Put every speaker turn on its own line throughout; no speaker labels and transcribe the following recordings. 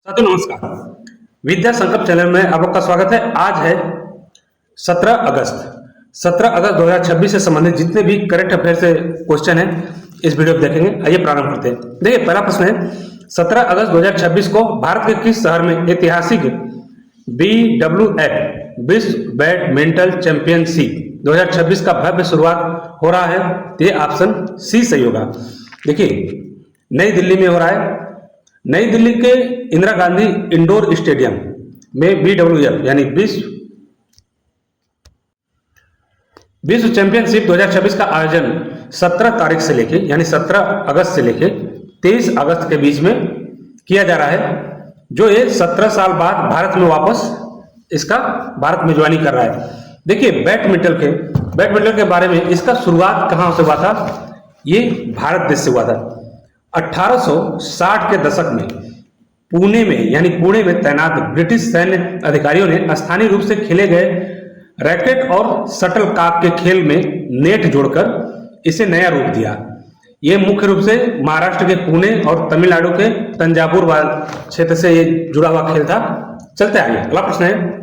साथियों नमस्कार। विद्या संकल्प चैनल में आपका स्वागत है। आज है 17 अगस्त। 17 अगस्त 2026 से संबंधित जितने भी करंट अफेयर से क्वेश्चन हैं इस वीडियो में देखेंगे। आइए प्रारंभ करते हैं। देखिए पहला प्रश्न है 17 अगस्त 2026 को भारत के किस शहर में ऐतिहासिक BWF विश्व बैडमिंटन चैंपियनशिप 2026 का भव्य शुरुआत हो रहा है? तो ये ऑप्शन सी सही होगा। देखिए नई दिल्ली में हो रहा है। नई दिल्ली के इंदिरा गांधी इंडोर स्टेडियम में BWF यानी विश्व चैंपियनशिप 2026 का आयोजन 17 तारीख से लेके यानी 17 अगस्त से लेके 23 अगस्त के बीच में किया जा रहा है, जो ये 17 साल बाद भारत में वापस इसका भारत मेजबानी कर रहा है। देखिए बैडमिंटन के बारे में इसका शुरुआत कहां से हुआ था? ये भारत देश से हुआ था। 1860 के दशक में पुणे में तैनात ब्रिटिश सैन्य अधिकारियों ने स्थानीय रूप से खेले गए रैकेट और शटलकॉक के खेल में नेट जोड़कर इसे नया रूप दिया। ये मुख्य रूप से महाराष्ट्र के पुणे और तमिलनाडु के तंजावुर क्षेत्र से ये जुड़ा हुआ खेल था। चलते आगे। अगला प्रश्न है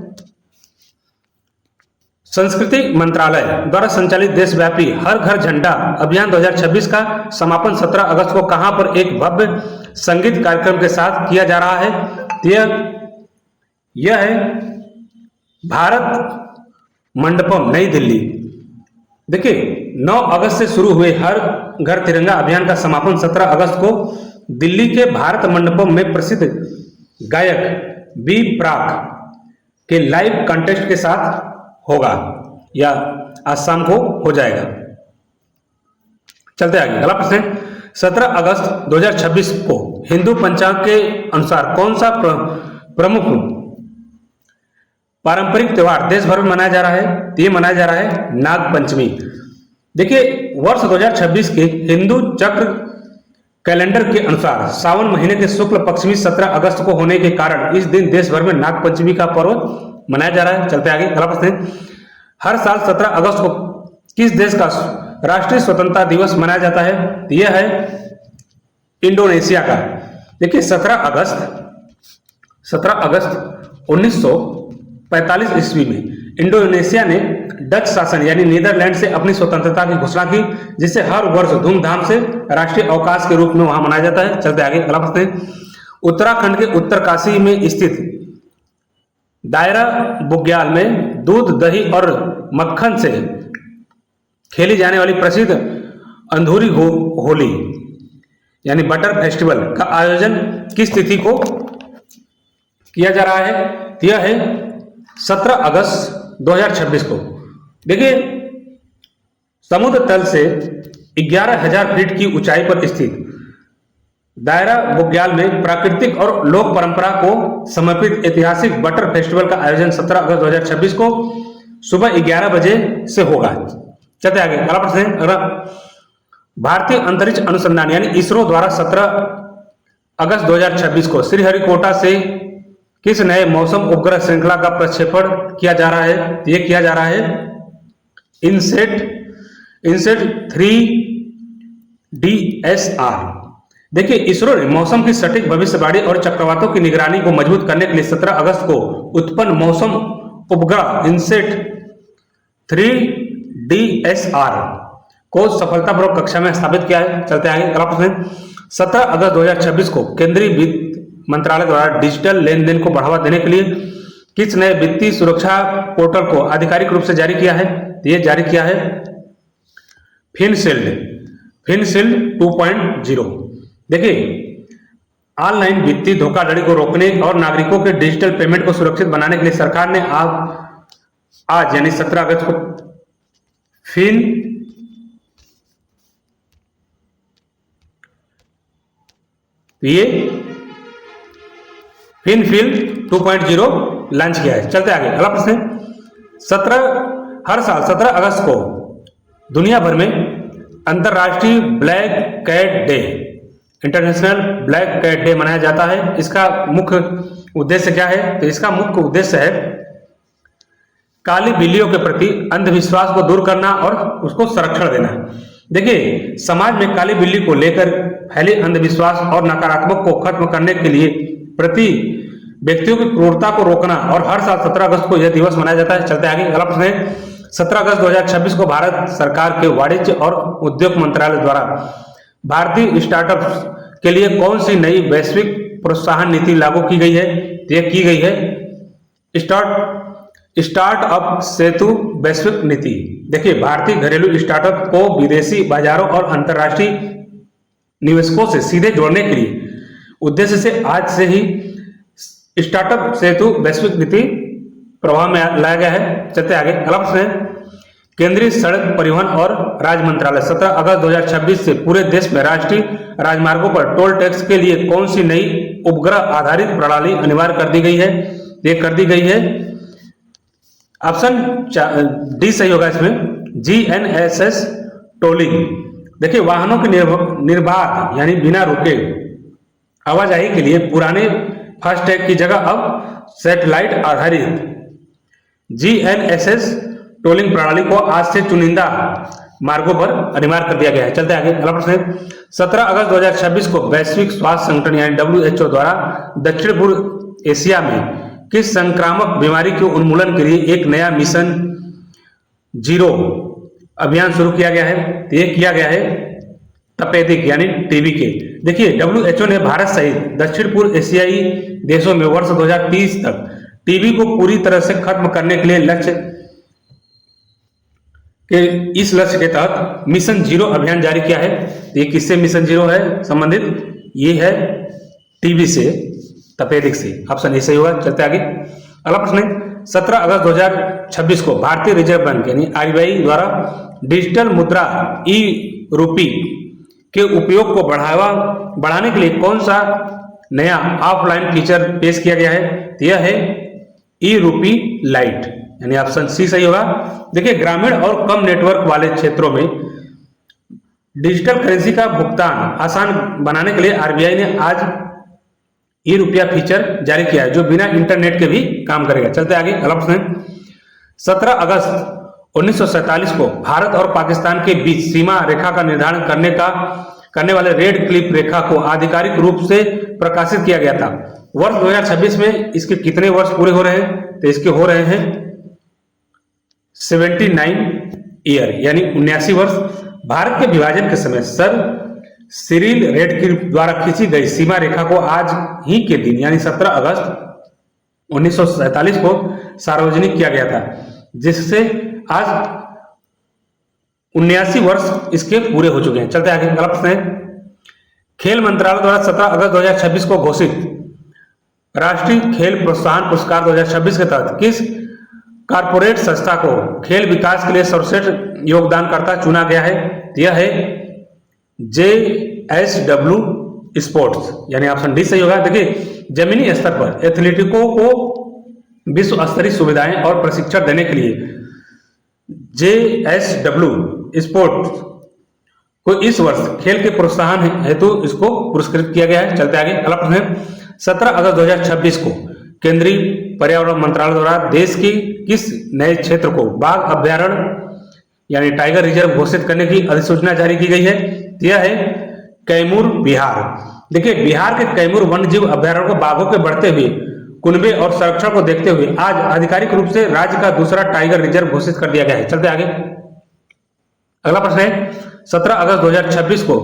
संस्कृति मंत्रालय द्वारा संचालित देशव्यापी हर घर झंडा अभियान 2026 का समापन 17 अगस्त को कहां पर एक भव्य संगीत कार्यक्रम के साथ किया जा रहा है? यह है भारत मंडपम नई दिल्ली। देखिए 9 अगस्त से शुरू हुए हर घर तिरंगा अभियान का समापन 17 अगस्त को दिल्ली के भारत मंडपम में प्रसिद्ध गायक बी प्राक के लाइव कंटेस्ट के साथ होगा या आज शाम को हो जाएगा। चलते आगे। अगला प्रश्न है 17 अगस्त 2026 को हिंदू पंचांग के अनुसार कौन सा प्रमुख पारंपरिक त्योहार देश भर में मनाया जा रहा है? ये मनाया जा रहा है नाग पंचमी। देखिए वर्ष 2026 के हिंदू चक्र कैलेंडर के अनुसार सावन महीने के शुक्ल पक्ष में 17 अगस्त को होने के कारण इस दिन देश भर में नाग पंचमी का पर्व मनाया जा रहा है। चलते आगे। अगला प्रश्न है हर साल 17 अगस्त को किस देश का राष्ट्रीय स्वतंत्रता दिवस मनाया जाता है? यह है इंडोनेशिया का। देखिए 17 अगस्त 1945 ईस्वी में इंडोनेशिया ने डच शासन यानी नीदरलैंड से अपनी स्वतंत्रता की घोषणा की, जिसे हर वर्ष धूमधाम से राष्ट्रीय अवकाश के रूप में वहां मनाया जाता है। चलते आगे। अगला प्रश्न है उत्तराखंड के उत्तरकाशी में स्थित दायरा बुग्याल में दूध दही और मक्खन से खेली जाने वाली प्रसिद्ध अंधूरी होली यानी बटर फेस्टिवल का आयोजन किस तिथि को किया जा रहा है? यह है 17 अगस्त 2026 को। देखिए समुद्र तल से 11,000 फीट की ऊंचाई पर स्थित दायरा बुग्याल में प्राकृतिक और लोक परंपरा को समर्पित ऐतिहासिक बटर फेस्टिवल का आयोजन 17 अगस्त 2026 को सुबह 11 बजे से होगा। चलते आगे। अगला प्रश्न है भारतीय अंतरिक्ष अनुसंधान यानी इसरो द्वारा 17 अगस्त 2026 को श्रीहरिकोटा से किस नए मौसम उपग्रह श्रृंखला का प्रक्षेपण किया जा रहा है? यह किया जा रहा है इनसेट 3DSR। देखिए इसरो ने मौसम की सटीक भविष्यवाणी और चक्रवातों की निगरानी को मजबूत करने के लिए 17 अगस्त को उत्पन्न मौसम उपग्रह इनसेट 3DSR को सफलतापूर्वक कक्षा में स्थापित किया है। चलते आगे। अगला प्रश्न 17 अगस्त 2026 को केंद्रीय वित्त मंत्रालय द्वारा डिजिटल लेन देन को बढ़ावा देने के लिए किस नए वित्तीय सुरक्षा पोर्टल को आधिकारिक रूप से जारी किया है? यह जारी किया है फिनशील्ड 2.0। देखिए ऑनलाइन वित्तीय धोखाधड़ी को रोकने और नागरिकों के डिजिटल पेमेंट को सुरक्षित बनाने के लिए सरकार ने आज यानी 17 अगस्त को फिनशील्ड 2.0 लॉन्च किया है। चलते आगे। अगला प्रश्न हर साल 17 अगस्त को दुनिया भर में अंतरराष्ट्रीय black cat day international black cat day मनाया जाता है। इसका मुख्य उद्देश्य क्या है? तो इसका मुख्य उद्देश्य है काली बिल्लियों के प्रति अंधविश्वास को दूर करना और उसको संरक्षण देना। देखिए समाज में काली बिल्ली को लेकर फैले अंधविश्वास और नकारात्मक को खत्म करने के लिए प्रति व्यक्तियों की क्रूरता को रोकना, और हर साल 17 अगस्त को यह दिवस मनाया जाता है। चलते आगे, अगला प्रश्न है 17 अगस्त 2026 को भारत सरकार के वाणिज्य और उद्योग मंत्रालय द्वारा भारतीय स्टार्टअप्स के लिए कौन सी नई वैश्विक प्रोत्साहन नीति लागू की गई है? यह की गई है स्टार्टअप सेतु वैश्विक नीति। देखिए, भारतीय घरेलू स्टार्टअप को विदेशी बाजारों और अंतर्राष्ट्रीय निवेशकों से सीधे जोड़ने के लिए उद्देश्य से आज से ही स्टार्टअप सेतु वैश्विक नीति प्रभाव में लाया गया है। चलते आगे, अगला प्रश्न है केंद्रीय सड़क परिवहन और राज्य मंत्रालय 17 अगस्त 2026 से पूरे देश में राष्ट्रीय राजमार्गों पर टोल टैक्स के लिए कौन सी नई उपग्रह आधारित प्रणाली अनिवार्य कर दी गई है? ये कर दी गई है ऑप्शन डी सही होगा इसमें, GNSS टोलिंग। देखिए, वाहनों के निर्बाध यानी बिना रुके आवाजाही के लिए पुराने फास्टैग की जगह अब सैटेलाइट आधारित GNSS टोलिंग प्रणाली को आज से चुनिंदा मार्गों पर अनिवार्य कर दिया गया है। चलते आगे, अगला प्रश्न है 17 अगस्त 2026 को वैश्विक स्वास्थ्य संगठन यानी WHO द्वारा दक्षिण पूर्व एशिया में किस संक्रामक बीमारी के उन्मूलन के लिए एक नया मिशन जीरो अभियान शुरू किया गया है? यह किया गया है तपेदिक यानी टीबी के। देखिए, WHO ने भारत सहित दक्षिण पूर्व एशियाई देशों में वर्ष 2030 तक टीबी को पूरी तरह से खत्म करने के लिए इस लक्ष्य के तहत मिशन जीरो अभियान जारी किया है। ये किससे मिशन जीरो है संबंधित? ये है टीबी से, तपेदिक से। ऑप्शन ए सही होगा। चलते आगे, अगला प्रश्न है 17 अगस्त 2026 को भारतीय रिजर्व बैंक यानी RBI द्वारा डिजिटल मुद्रा ई-रूपी के उपयोग को बढ़ाने के लिए कौन सा नया ऑफलाइन फीचर पेश किया गया है? यह है ई-रूपी लाइट यानी ऑप्शन सी सही होगा। देखिए, ग्रामीण और कम नेटवर्क वाले क्षेत्रों में डिजिटल करेंसी का भुगतान आसान बनाने के लिए RBI ने आज ई-रुपया फीचर जारी किया है जो बिना इंटरनेट के भी काम करेगा। चलते आगे, अगला प्रश्न है 17 अगस्त 1947 को भारत और पाकिस्तान के बीच सीमा रेखा का निर्धारण करने वाले रेड क्लिफ रेखा को आधिकारिक रूप से प्रकाशित किया गया था। वर्ष 2026 में इसके कितने वर्ष पूरे हो रहे हैं? तो इसके हो रहे हैं 79 ईयर यानी 79 वर्ष। भारत के विभाजन के समय सर सिरिल रेडक्लिफ द्वारा खींची गई सीमा रेखा को आज ही के दिन यानी 17 अगस्त 1947 को सार्वजनिक किया गया था, जिससे आज 79 वर्ष इसके पूरे हो चुके हैं। चलते आगे, अगला प्रश्न है खेल मंत्रालय द्वारा 17 अगस्त 2026 को घोषित राष्ट्रीय खेल प्रोत्साहन पुरस्कार 2026 के तहत किस कारपोरेट संस्था को खेल विकास के लिए सर्वश्रेष्ठ योगदानकर्ता चुना गया है? यह है JSW स्पोर्ट्स यानी ऑप्शन डी सही होगा। देखिए, जमीनी स्तर पर एथलेटिकों को विश्व स्तरीय सुविधाएं और प्रशिक्षण देने के लिए JSW स्पोर्ट्स को इस वर्ष खेल के प्रोत्साहन हेतु इसको पुरस्कृत किया गया है। चलते आगे, अगला प्रश्न है 17 अगस्त 2026 को केंद्रीय पर्यावरण मंत्रालय द्वारा देश की किस नए क्षेत्र को बाघ अभ्यारण्य यानी टाइगर रिजर्व घोषित करने की अधिसूचना जारी की गई है? यह है कैमूर बिहार। देखिए, बिहार के कैमूर वन्यजीव अभ्यारण्य को बाघों के बढ़ते हुए कुनबे और संरक्षण को देखते हुए आज आधिकारिक रूप से राज्य का दूसरा टाइगर रिजर्व घोषित कर दिया गया है। चलते आगे, अगला प्रश्न है 17 अगस्त 2026 को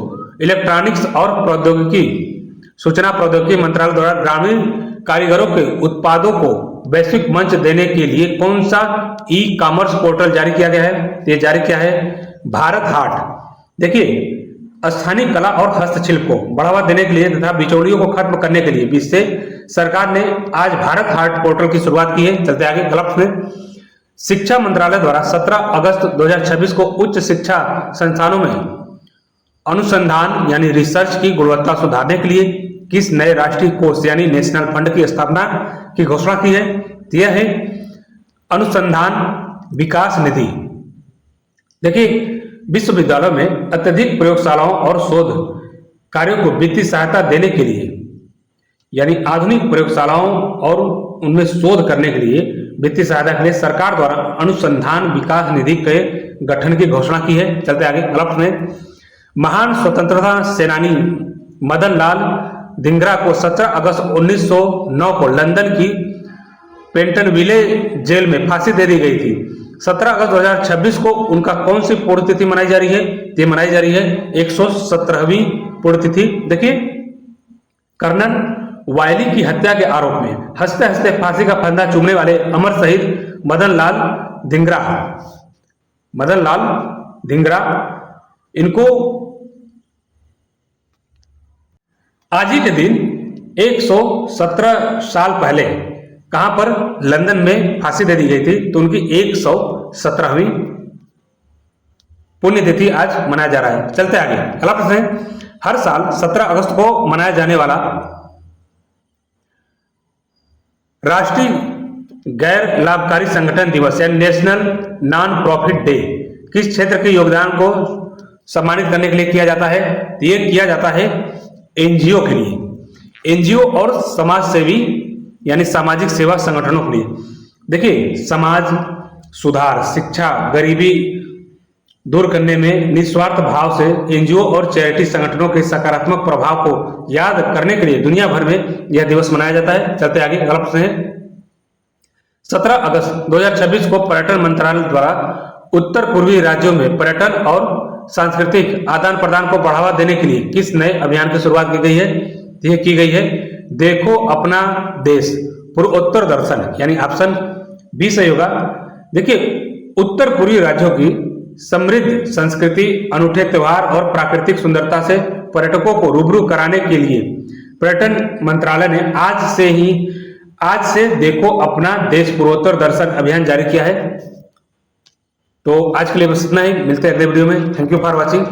इलेक्ट्रॉनिक्स और सूचना प्रौद्योगिकी मंत्रालय द्वारा ग्रामीण कारीगरों के उत्पादों को वैश्विक मंच देने के लिए कौन सा ई-कॉमर्स पोर्टल जारी किया गया है? यह जारी किया है भारत हाट। देखिए, स्थानीय कला और हस्तशिल्प को बढ़ावा देने के लिए तथा बिचौलियों को खत्म करने के लिए इससे सरकार ने आज भारत हाट पोर्टल की शुरुआत की है। चलते आगे, अगला प्रश्न शिक्षा मंत्रालय द्वारा 17 अगस्त 2026 को उच्च शिक्षा संस्थानों में अनुसंधान यानी रिसर्च की गुणवत्ता सुधारने के लिए किस नए राष्ट्रीय कोष यानी नेशनल फंड की स्थापना की घोषणा की है? यह है अनुसंधान विकास निधि। देखिए, विश्वविद्यालयों में अत्यधिक प्रयोगशालाओं और शोध कार्यों को वित्तीय सहायता देने के लिए यानी आधुनिक प्रयोगशालाओं और उनमें शोध करने के लिए वित्तीय सहायता के लिए सरकार द्वारा अनुसंधान विकास निधि के गठन की घोषणा की है। चलते आगे, अगला प्रश्न है महान स्वतंत्रता सेनानी मदन लाल धिंगरा को 17 अगस्त 1909 को लंदन की पेंटनविले जेल में फांसी दे दी गई थी। 17 अगस्त 2026 को उनका कौन सी पुण्यतिथि मनाई जा रही है? ये मनाई जा रही है 117वीं पुण्यतिथि। देखिए, कर्नल वायली की हत्या के आरोप में हंसते हंसते फांसी का फंदा चूमने वाले अमर शहीद मदनलाल धिंगरा, इनको आज ही के दिन 117 साल पहले कहां पर? लंदन में फांसी दे दी गई थी। तो उनकी 117वीं पुण्यतिथि आज मनाया जा रहा है। चलते आगे, अगला प्रश्न है, हर साल 17 अगस्त को मनाया जाने वाला राष्ट्रीय गैर लाभकारी संगठन दिवस यानी नेशनल नॉन प्रॉफिट डे किस क्षेत्र के योगदान को सम्मानित करने के लिए किया जाता है? ये किया जाता है एनजीओ के लिए, एनजीओ और समाज सेवी यानी सामाजिक सेवा संगठनों के लिए। देखिए, समाज सुधार, शिक्षा, गरीबी दूर करने में निस्वार्थ भाव से एनजीओ और चैरिटी संगठनों के सकारात्मक प्रभाव को याद करने के लिए दुनिया भर में यह दिवस मनाया जाता है। चलते आगे, अगला प्रश्न है, 17 अगस्त 2026 को पर्यटन मंत्रालय द्वारा उत्तर पूर्वी राज्यों में पर्यटन और सांस्कृतिक आदान प्रदान को बढ़ावा देने के लिए किस नए अभियान की शुरुआत की गई है? यह की गई है देखो अपना देश पूर्वोत्तर दर्शन, यानी ऑप्शन बी सही होगा। देखिए, उत्तर पूर्वी राज्यों की समृद्ध संस्कृति, अनूठे त्योहार और प्राकृतिक सुंदरता से पर्यटकों को रूबरू कराने के लिए पर्यटन मंत्रालय ने आज से देखो अपना देश पूर्वोत्तर दर्शन अभियान जारी किया है। तो आज के लिए बस इतना ही, मिलते हैं अगले वीडियो में। Thank you for watching.